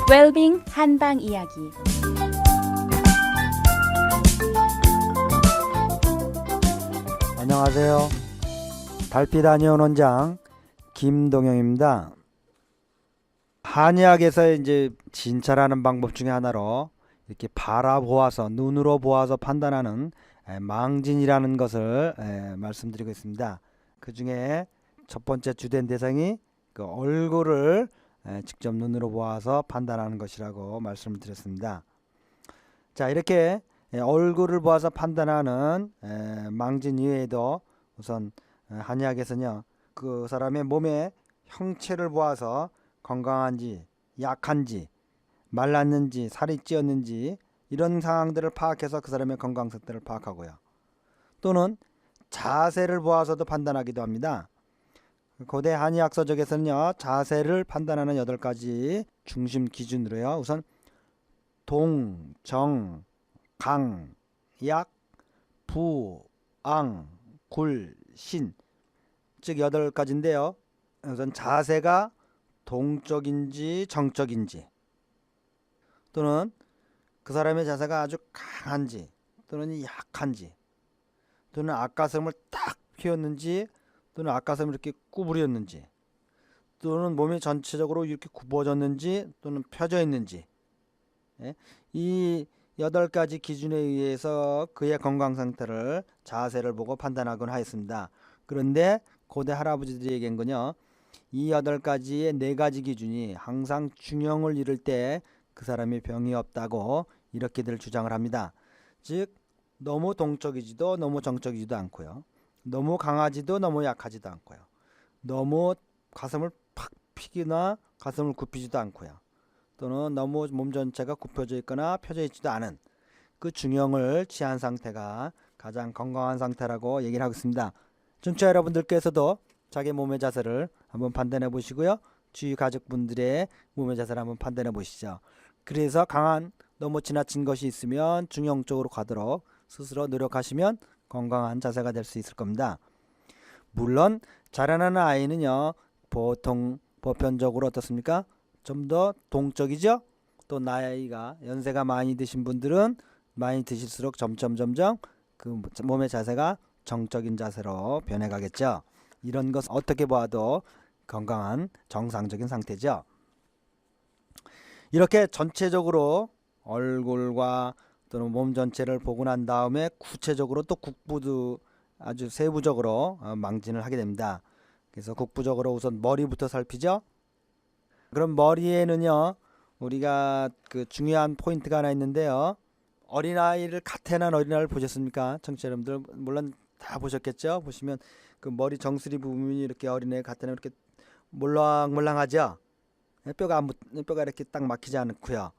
웰빙 한방 이야기. 안녕하세요. 달빛 아니온 원장 김동영입니다. 한의학에서 이제 진찰하는 방법 중에 하나로 이렇게 바라보아서 눈으로 보아서 판단하는 망진이라는 것을 말씀드리고 있습니다. 그 중에 첫 번째 주된 대상이 그 얼굴을 직접 눈으로 보아서 판단하는 것이라고 말씀을 드렸습니다. 자, 이렇게 얼굴을 보아서 판단하는 망진 이외에도 우선 한의학에서는요, 그 사람의 몸의 형체를 보아서 건강한지 약한지 말랐는지 살이 찌었는지 이런 상황들을 파악해서 그 사람의 건강 상태를 파악하고요. 또는 자세를 보아서도 판단하기도 합니다. 고대 한의학 서적에서는요, 자세를 판단하는 8가지 중심 기준으로요, 우선 동, 정, 강, 약, 부, 앙, 굴, 신, 즉 8가지인데요. 우선 자세가 동적인지 정적인지, 또는 그 사람의 자세가 아주 강한지 또는 약한지, 또는 앞가슴을 딱 펴었는지 또는 앞가슴을 이렇게 구부렸는지, 또는 몸이 전체적으로 이렇게 굽어졌는지 또는 펴져 있는지, 이 8가지 기준에 의해서 그의 건강 상태를 자세를 보고 판단하곤 하였습니다. 그런데 고대 할아버지들이 얘기한 건요, 이 8가지의 4가지 기준이 항상 중형을 이룰 때 그 사람이 병이 없다고 이렇게들 주장을 합니다. 즉 너무 동적이지도 너무 정적이지도 않고요, 너무 강하지도 너무 약하지도 않고요, 너무 가슴을 팍 피거나 가슴을 굽히지도 않고요, 또는 너무 몸 전체가 굽혀져 있거나 펴져 있지도 않은 그 중형을 취한 상태가 가장 건강한 상태라고 얘기를 하고 있습니다. 청취자 여러분들께서도 자기 몸의 자세를 한번 판단해 보시고요, 주위 가족분들의 몸의 자세를 한번 판단해 보시죠. 그래서 강한 너무 지나친 것이 있으면 중형 쪽으로 가도록 스스로 노력하시면 건강한 자세가 될 수 있을 겁니다. 물론 자라나는 아이는요, 보통 보편적으로 어떻습니까? 좀 더 동적이죠. 또 나이가 연세가 많이 드신 분들은 많이 드실수록 점점 그 몸의 자세가 정적인 자세로 변해가겠죠. 이런 것 어떻게 봐도 건강한 정상적인 상태죠. 이렇게 전체적으로 얼굴과 또는 몸 전체를 보고 난 다음에 구체적으로 또 국부도 아주 세부적으로 망진을 하게 됩니다. 그래서 국부적으로 우선 머리부터 살피죠. 그럼 머리에는요, 우리가 그 중요한 포인트가 하나 있는데요. 어린아이를 갓 태어난 어린아이를 보셨습니까? 청취자 여러분들 물론 다 보셨겠죠. 보시면 그 머리 정수리 부분이 이렇게 어린애 갓 태어나면 이렇게 몰랑몰랑하죠. 뼈가 이렇게 딱 막히지 않고요.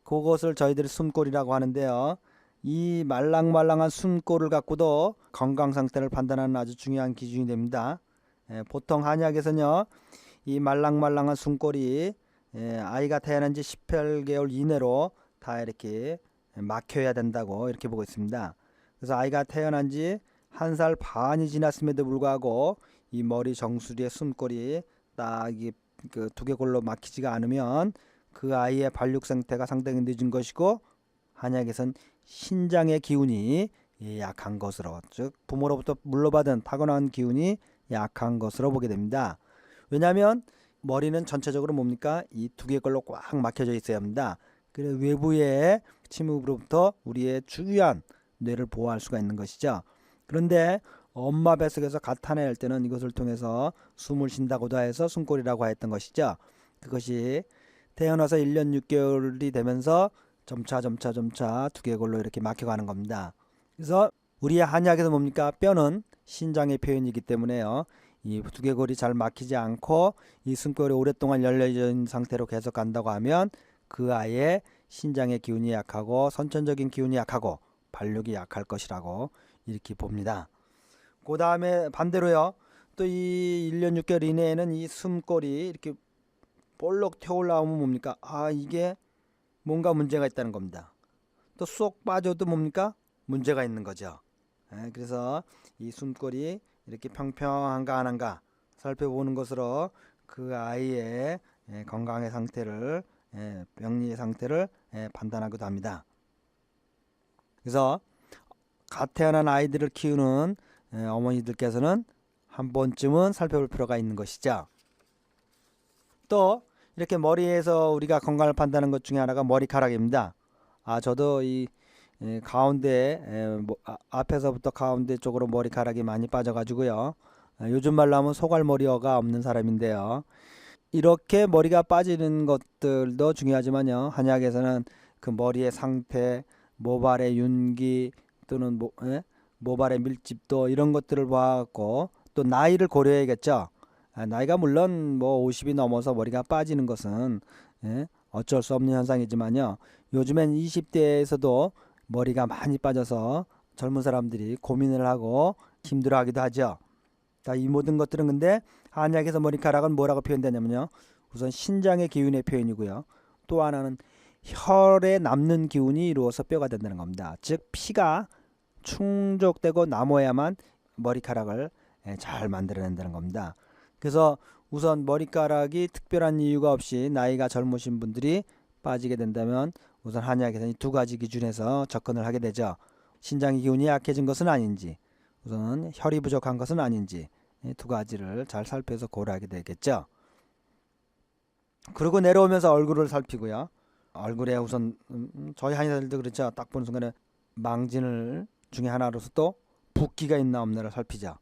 그것을 저희들이 숨골이라고 하는데요. 이 말랑말랑한 숨골을 갖고도 건강 상태를 판단하는 아주 중요한 기준이 됩니다. 보통 한의학에서는요, 이 말랑말랑한 숨골이 아이가 태어난 지 18개월 이내로 다 이렇게 막혀야 된다고 이렇게 보고 있습니다. 그래서 아이가 태어난 지 1살 반이 지났음에도 불구하고 이 머리 정수리의 숨골이 딱 그 두개골로 막히지가 않으면 그 아이의 발육 상태가 상당히 늦은 것이고, 한약에선 신장의 기운이 약한 것으로, 즉 부모로부터 물려받은 타고난 기운이 약한 것으로 보게 됩니다. 왜냐하면 머리는 전체적으로 뭡니까? 이 두개골로 꽉 막혀져 있어야 합니다. 그래서 외부의 침입으로부터 우리의 중요한 뇌를 보호할 수가 있는 것이죠. 그런데 엄마 뱃속에서 갓 타낼 때는 이것을 통해서 숨을 쉰다고도 해서 숨골이라고 하였던 것이죠. 그것이 태어나서 1년 6개월이 되면서 점차 두개골로 이렇게 막혀가는 겁니다. 그래서 우리의 한의학에서 뭡니까? 뼈는 신장의 표현이기 때문에요, 이 두개골이 잘 막히지 않고 이 숨골이 오랫동안 열려있는 상태로 계속 간다고 하면 그 아이의 신장의 기운이 약하고 선천적인 기운이 약하고 발육이 약할 것이라고 이렇게 봅니다. 그 다음에 반대로요, 또 이 1년 6개월 이내에는 이 숨골이 이렇게 볼록 튀어 올라오면 뭡니까? 이게 뭔가 문제가 있다는 겁니다. 또 쏙 빠져도 뭡니까? 문제가 있는 거죠. 그래서 이 숨골이 이렇게 평평한가 안 한가 살펴보는 것으로 그 아이의 건강의 상태를 병리 상태를 판단하기도 합니다. 그래서 갓 태어난 아이들을 키우는 어머니들께서는 한 번쯤은 살펴볼 필요가 있는 것이죠. 또 이렇게 머리에서 우리가 건강을 판단하는 것 중에 하나가 머리카락입니다. 저도 이 가운데 앞에서부터 가운데 쪽으로 머리카락이 많이 빠져가지고요. 요즘 말로 하면 소갈머리가 없는 사람인데요. 이렇게 머리가 빠지는 것들도 중요하지만요. 한의학에서는 그 머리의 상태, 모발의 윤기 또는 모발의 밀집도 이런 것들을 봐갖고 또 나이를 고려해야겠죠. 나이가 물론 뭐 50이 넘어서 머리가 빠지는 것은 어쩔 수 없는 현상이지만요. 요즘엔 20대에서도 머리가 많이 빠져서 젊은 사람들이 고민을 하고 힘들어하기도 하죠. 이 모든 것들은 근데 한의학에서 머리카락은 뭐라고 표현되냐면요. 우선 신장의 기운의 표현이고요. 또 하나는 혈에 남는 기운이 이루어서 뼈가 된다는 겁니다. 즉 피가 충족되고 남아야만 머리카락을 잘 만들어낸다는 겁니다. 그래서 우선 머리카락이 특별한 이유가 없이 나이가 젊으신 분들이 빠지게 된다면 우선 한의학에서는 두 가지 기준에서 접근을 하게 되죠. 신장의 기운이 약해진 것은 아닌지, 우선 혈이 부족한 것은 아닌지 두 가지를 잘 살펴서 고려하게 되겠죠. 그리고 내려오면서 얼굴을 살피고요. 얼굴에 우선 저희 한의사들도 그렇죠. 딱 보는 순간에 망진을 중에 하나로서 또 붓기가 있나 없나를 살피죠.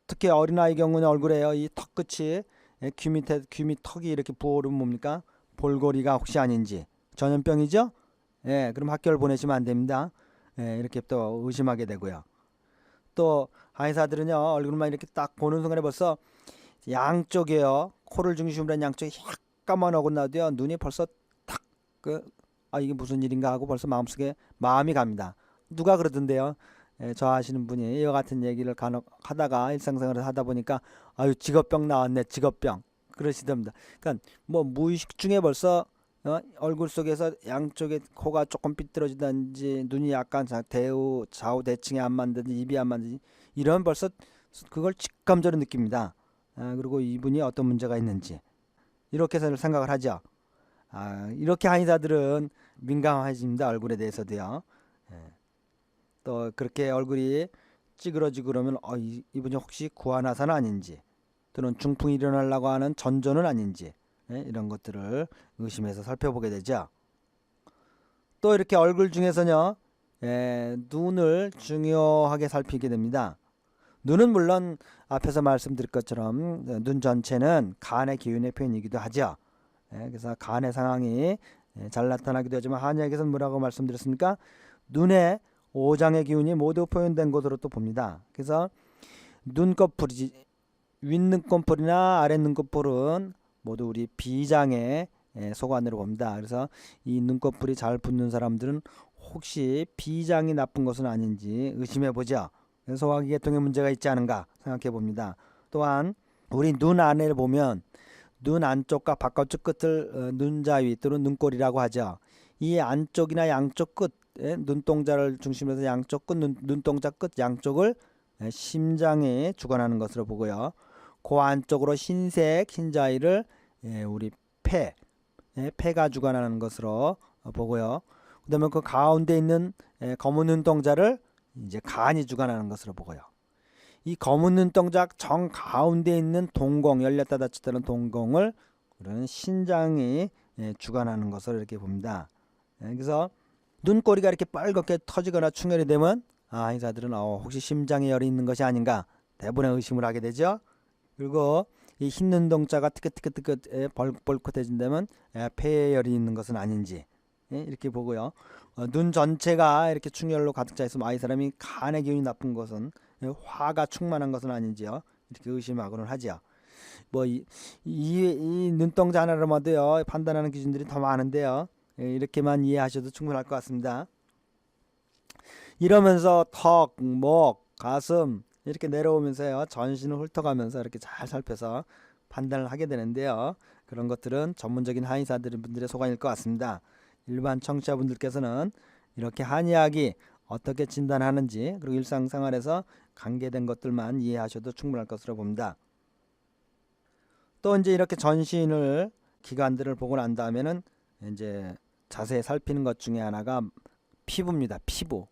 특히 어린아이 경우는 얼굴에요. 이 턱 끝이 귀 밑에 턱이 이렇게 부어오르면 뭡니까? 볼거리가 혹시 아닌지 전염병이죠? 그럼 학교를 보내시면 안 됩니다. 이렇게 또 의심하게 되고요. 또 한의사들은요 얼굴만 이렇게 딱 보는 순간에 벌써 양쪽에요 코를 중심으로 한 양쪽에 약간만 어긋나도요 눈이 벌써 탁 이게 무슨 일인가 하고 벌써 마음속에 마음이 갑니다. 누가 그러던데요. 저 아시는 분이 이와 같은 얘기를 간혹 하다가 일상생활을 하다 보니까 아유 직업병 나왔네 직업병 그러시답니다. 그러니까 뭐 무의식 중에 벌써 얼굴 속에서 양쪽에 코가 조금 삐뚤어지든지 눈이 약간 좌우 대칭이 안 맞든지 입이 안 맞든지 이런 벌써 그걸 직감적으로 느낍니다. 그리고 이분이 어떤 문제가 있는지 이렇게 생각을 하죠. 이렇게 한의사들은 민감해집니다. 얼굴에 대해서도요. 또 그렇게 얼굴이 찌그러지고 그러면 이분이 혹시 구안화사는 아닌지 또는 중풍이 일어나려고 하는 전조는 아닌지 이런 것들을 의심해서 살펴보게 되죠. 또 이렇게 얼굴 중에서요 눈을 중요하게 살피게 됩니다. 눈은 물론 앞에서 말씀드린 것처럼 눈 전체는 간의 기운의 표현이기도 하죠. 그래서 간의 상황이 잘 나타나기도 하지만 한의학에서는 뭐라고 말씀드렸습니까? 눈에 오장의 기운이 모두 표현된 것으로 또 봅니다. 그래서 눈꺼풀이 윗눈꺼풀이나 아랫눈꺼풀은 모두 우리 비장의 소관으로 봅니다. 그래서 이 눈꺼풀이 잘 붙는 사람들은 혹시 비장이 나쁜 것은 아닌지 의심해 보죠. 소화기계통에 문제가 있지 않은가 생각해 봅니다. 또한 우리 눈 안을 보면 눈 안쪽과 바깥쪽 끝을 눈자위 또는 눈꼬리라고 하죠. 이 안쪽이나 양쪽 끝 눈동자를 중심으로 해서 양쪽 끝 눈동자 끝 양쪽을 심장에 주관하는 것으로 보고요. 그 안쪽으로 흰색 흰자위를 우리 폐가 주관하는 것으로 보고요. 그다음에 그 가운데 있는 검은 눈동자를 이제 간이 주관하는 것으로 보고요. 이 검은 눈동자 정 가운데 있는 동공 열렸다 닫혔다는 동공을 우리는 신장이 주관하는 것으로 이렇게 봅니다. 그래서 눈꼬리가 이렇게 빨갛게 터지거나 충혈이 되면 한의사들은 혹시 심장에 열이 있는 것이 아닌가 대부분의 의심을 하게 되죠. 그리고 이 흰 눈동자가 뜨끗뜨끗뜨끗 벌컥해진다면 폐에 열이 있는 것은 아닌지 이렇게 보고요. 눈 전체가 이렇게 충혈로 가득 차 있으면 이 사람이 간의 기운이 나쁜 것은 화가 충만한 것은 아닌지요. 이렇게 의심하고는 하죠. 뭐 이 눈동자 하나로만도요 판단하는 기준들이 더 많은데요. 이렇게만 이해하셔도 충분할 것 같습니다. 이러면서 턱, 목, 가슴 이렇게 내려오면서요 전신을 훑어가면서 이렇게 잘 살펴서 판단을 하게 되는데요. 그런 것들은 전문적인 한의사분들의 소관일 것 같습니다. 일반 청취자분들께서는 이렇게 한의학이 어떻게 진단하는지 그리고 일상생활에서 관계된 것들만 이해하셔도 충분할 것으로 봅니다. 또 이제 이렇게 전신을 기관들을 보고 난 다음에는 이제 자세히 살피는 것 중에 하나가 피부입니다. 피부.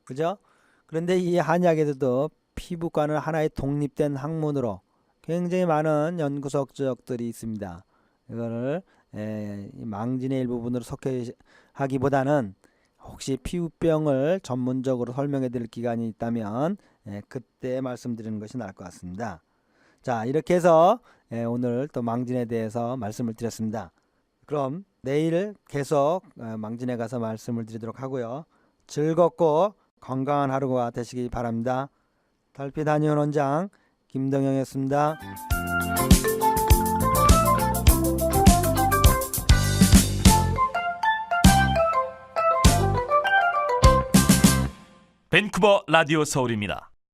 그죠? 그런데 이 한의학에서도 피부과는 하나의 독립된 학문으로 굉장히 많은 연구 성적들이 있습니다. 이거를 이 망진의 일부분으로 속하기보다는 혹시 피부병을 전문적으로 설명해 드릴 기간이 있다면 그때 말씀드리는 것이 나을 것 같습니다. 자, 이렇게 해서 오늘 또 망진에 대해서 말씀을 드렸습니다. 그럼 내일 계속 망진에 가서 말씀을 드리도록 하고요. 즐겁고 건강한 하루가 되시기 바랍니다. 달빛 한의원 원장 김동영이었습니다. 밴쿠버 라디오 서울입니다.